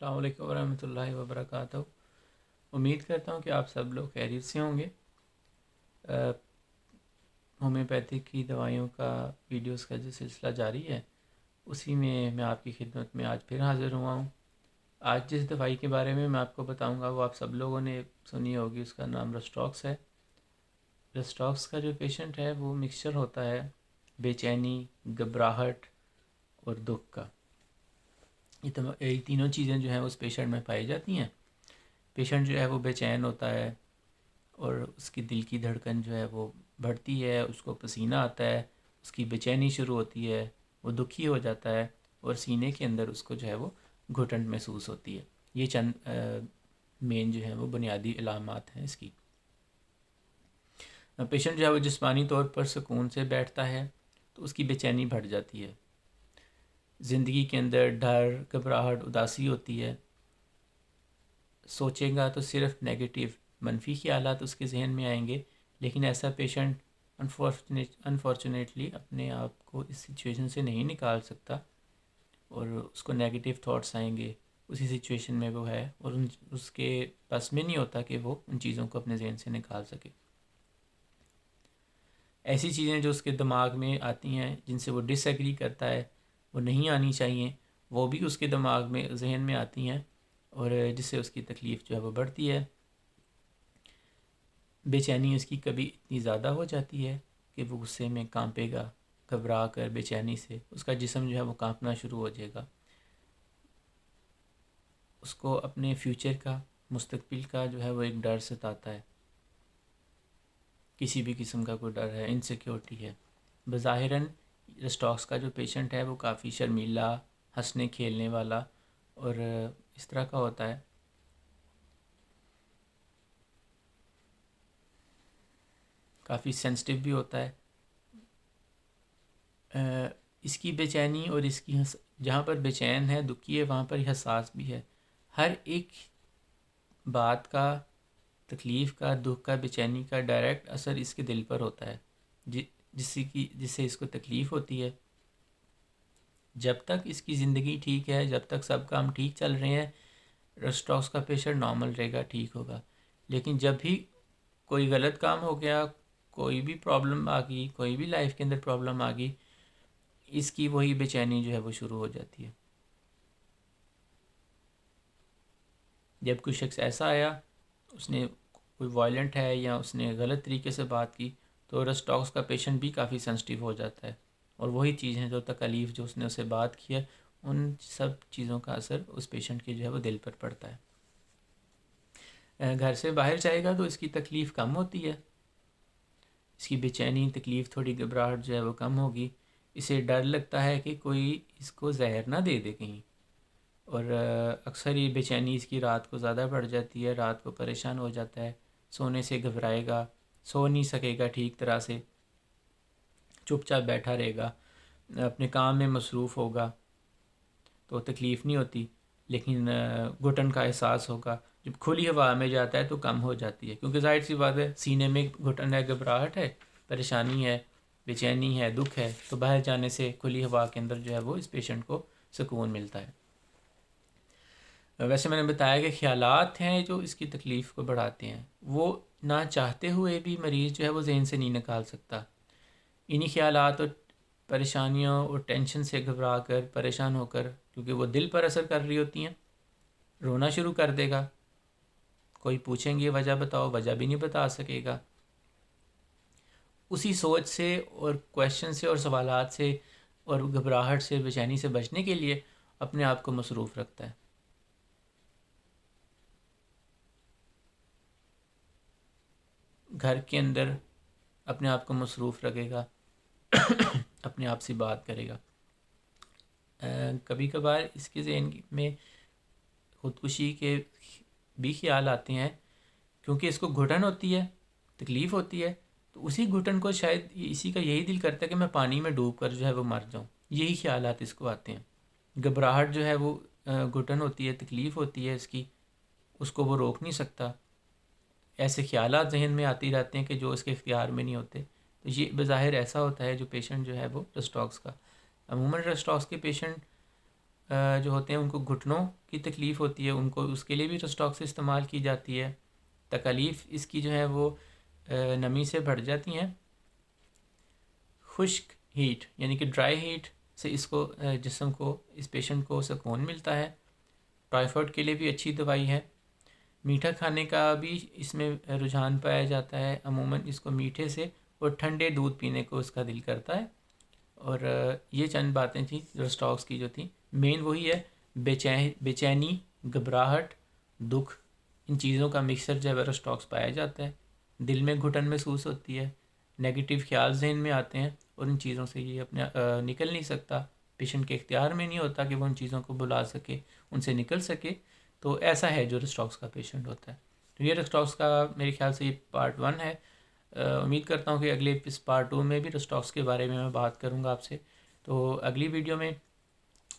السلام علیکم ورحمۃ اللہ وبرکاتہ۔ امید کرتا ہوں کہ آپ سب لوگ خیریت سے ہوں گے۔ ہومیوپیتھک کی دوائیوں کا ویڈیوز کا جو سلسلہ جاری ہے، اسی میں آپ کی خدمت میں آج پھر حاضر ہوا ہوں۔ آج جس دوائی کے بارے میں آپ کو بتاؤں گا وہ آپ سب لوگوں نے سنی ہوگی، اس کا نام رسٹاکس ہے۔ رسٹاکس کا جو پیشنٹ ہے وہ مکسچر ہوتا ہے بے چینی، گھبراہٹ اور دکھ کا۔ یہ تینوں چیزیں جو ہیں اس پیشنٹ میں پائی جاتی ہیں۔ پیشنٹ جو ہے وہ بے چین ہوتا ہے اور اس کی دل کی دھڑکن جو ہے وہ بڑھتی ہے، اس کو پسینہ آتا ہے، اس کی بے چینی شروع ہوتی ہے، وہ دکھی ہو جاتا ہے اور سینے کے اندر اس کو جو ہے وہ گھٹن محسوس ہوتی ہے۔ یہ چند مین جو ہیں وہ بنیادی علامات ہیں اس کی۔ پیشنٹ جو ہے وہ جسمانی طور پر سکون سے بیٹھتا ہے تو اس کی بے چینی بڑھ جاتی ہے۔ زندگی کے اندر ڈر، گھبراہٹ، اداسی ہوتی ہے۔ سوچے گا تو صرف نیگیٹو، منفی خیالات اس کے ذہن میں آئیں گے، لیکن ایسا پیشنٹ انفارچونیٹلی اپنے آپ کو اس سچویشن سے نہیں نکال سکتا اور اس کو نیگیٹو تھاٹس آئیں گے، اسی سچویشن میں وہ ہے اور اس کے بس میں نہیں ہوتا کہ وہ ان چیزوں کو اپنے ذہن سے نکال سکے۔ ایسی چیزیں جو اس کے دماغ میں آتی ہیں جن سے وہ ڈس ایگری کرتا ہے، وہ نہیں آنی چاہیے، وہ بھی اس کے دماغ میں، ذہن میں آتی ہیں اور جس سے اس کی تکلیف جو ہے وہ بڑھتی ہے۔ بے چینی اس کی کبھی اتنی زیادہ ہو جاتی ہے کہ وہ غصے میں کانپے گا، گھبرا کر بے چینی سے اس کا جسم جو ہے وہ کانپنا شروع ہو جائے گا۔ اس کو اپنے فیوچر کا، مستقبل کا جو ہے وہ ایک ڈر ستاتا ہے، کسی بھی قسم کا کوئی ڈر ہے، انسیکیورٹی ہے۔ بظاہراً رسٹاکس کا جو پیشنٹ ہے وہ کافی شرمیلا، ہنسنے کھیلنے والا اور اس طرح کا ہوتا ہے۔ کافی سینسٹیو بھی ہوتا ہے۔ اس کی بے چینی اور اس کی جہاں پر بے چین ہے، دکھی ہے، وہاں پر یہ حساس بھی ہے۔ ہر ایک بات کا، تکلیف کا، دکھ کا، بے چینی کا ڈائریکٹ اثر اس کے دل پر ہوتا ہے، جس سے اس کو تکلیف ہوتی ہے۔ جب تک اس کی زندگی ٹھیک ہے، جب تک سب کام ٹھیک چل رہے ہیں، رسٹاکس کا پیشنٹ نارمل رہے گا، ٹھیک ہوگا۔ لیکن جب بھی کوئی غلط کام ہو گیا، کوئی بھی پرابلم آ گئی، کوئی بھی لائف کے اندر پرابلم آ گئی، اس کی وہی بے چینی جو ہے وہ شروع ہو جاتی ہے۔ جب کوئی شخص ایسا آیا، اس نے کوئی وائلنٹ ہے یا اس نے غلط طریقے سے بات کی، تو رسٹاکس کا پیشنٹ بھی کافی سینسٹیو ہو جاتا ہے اور وہی چیز ہیں جو تکالیف جو اس نے اسے بات کی ہے، ان سب چیزوں کا اثر اس پیشنٹ کے جو ہے وہ دل پر پڑتا ہے۔ گھر سے باہر جائے گا تو اس کی تکلیف کم ہوتی ہے، اس کی بے چینی، تکلیف، تھوڑی گھبراہٹ جو ہے وہ کم ہوگی۔ اسے ڈر لگتا ہے کہ کوئی اس کو زہر نہ دے دے کہیں، اور اکثر یہ بے چینی اس کی رات کو زیادہ بڑھ جاتی ہے، رات کو پریشان ہو جاتا ہے، سونے سے گھبرائے گا، سو نہیں سکے گا ٹھیک طرح سے، چپ چاپ بیٹھا رہے گا، اپنے کام میں مصروف ہوگا تو تکلیف نہیں ہوتی، لیکن گھٹن کا احساس ہوگا۔ جب کھلی ہوا میں جاتا ہے تو کم ہو جاتی ہے، کیونکہ ظاہر سی بات ہے، سینے میں گھٹن ہے، گھبراہٹ ہے، پریشانی ہے، بے چینی ہے، دکھ ہے، تو باہر جانے سے کھلی ہوا کے اندر جو ہے وہ اس پیشنٹ کو سکون ملتا ہے۔ ویسے میں نے بتایا کہ خیالات ہیں جو اس کی تکلیف کو بڑھاتے ہیں، وہ نہ چاہتے ہوئے بھی مریض جو ہے وہ ذہن سے نہیں نکال سکتا۔ انہی خیالات اور پریشانیوں اور ٹینشن سے گھبرا کر، پریشان ہو کر، کیونکہ وہ دل پر اثر کر رہی ہوتی ہیں، رونا شروع کر دے گا۔ کوئی پوچھیں گے وجہ بتاؤ، وجہ بھی نہیں بتا سکے گا۔ اسی سوچ سے اور کویشچن سے اور سوالات سے اور گھبراہٹ سے، بے چینی سے بچنے کے لیے اپنے آپ کو مصروف رکھتا ہے۔ گھر کے اندر اپنے آپ کو مصروف رکھے گا، اپنے آپ سے بات کرے گا۔ کبھی کبھار اس کے ذہن میں خودکشی کے بھی خیال آتے ہیں، کیونکہ اس کو گھٹن ہوتی ہے، تکلیف ہوتی ہے، تو اسی گھٹن کو شاید اسی کا یہی دل کرتا ہے کہ میں پانی میں ڈوب کر جو ہے وہ مر جاؤں، یہی خیالات اس کو آتے ہیں۔ گھبراہٹ جو ہے وہ گھٹن ہوتی ہے، تکلیف ہوتی ہے اس کی، اس کو وہ روک نہیں سکتا، ایسے خیالات ذہن میں آتی رہتے ہیں کہ جو اس کے اختیار میں نہیں ہوتے، تو یہ بظاہر ایسا ہوتا ہے جو پیشنٹ جو ہے وہ رسٹاکس کا۔ عموماً رسٹاکس کے پیشنٹ جو ہوتے ہیں ان کو گھٹنوں کی تکلیف ہوتی ہے، ان کو اس کے لیے بھی رسٹاکس استعمال کی جاتی ہے۔ تکالیف اس کی جو ہے وہ نمی سے بڑھ جاتی ہیں۔ خشک ہیٹ یعنی کہ ڈرائی ہیٹ سے اس کو جسم کو، اس پیشنٹ کو سکون ملتا ہے۔ ٹائیفائڈ کے لیے بھی اچھی دوائی ہے۔ میٹھا کھانے کا بھی اس میں رجحان پایا جاتا ہے، عموماً اس کو میٹھے سے اور ٹھنڈے دودھ پینے کو اس کا دل کرتا ہے۔ اور یہ چند باتیں تھیں رسٹاکس کی جو تھیں، مین وہی ہے بے چینی، گھبراہٹ، دکھ، ان چیزوں کا مکسچر جو ہے رسٹاکس پایا جاتا ہے۔ دل میں گھٹن محسوس ہوتی ہے، نیگیٹو خیال ذہن میں آتے ہیں، اور ان چیزوں سے یہ اپنے نکل نہیں سکتا، پیشنٹ کے اختیار میں نہیں ہوتا کہ وہ ان چیزوں کو بلا سکے، ان سے نکل سکے۔ تو ایسا ہے جو رسٹاکس کا پیشنٹ ہوتا ہے۔ تو یہ رسٹاکس کا میرے خیال سے یہ پارٹ 1 ہے۔ امید کرتا ہوں کہ اگلے اس پارٹ 2 میں بھی رسٹاکس کے بارے میں بات کروں گا آپ سے۔ تو اگلی ویڈیو میں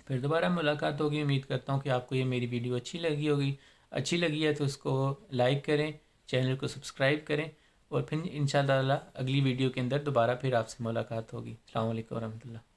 پھر دوبارہ ملاقات ہوگی۔ امید کرتا ہوں کہ آپ کو یہ میری ویڈیو اچھی لگی ہے تو اس کو لائک کریں، چینل کو سبسکرائب کریں، اور پھر انشاءاللہ اگلی ویڈیو کے اندر دوبارہ پھر آپ سے ملاقات ہوگی۔ السلام علیکم ورحمۃ اللہ۔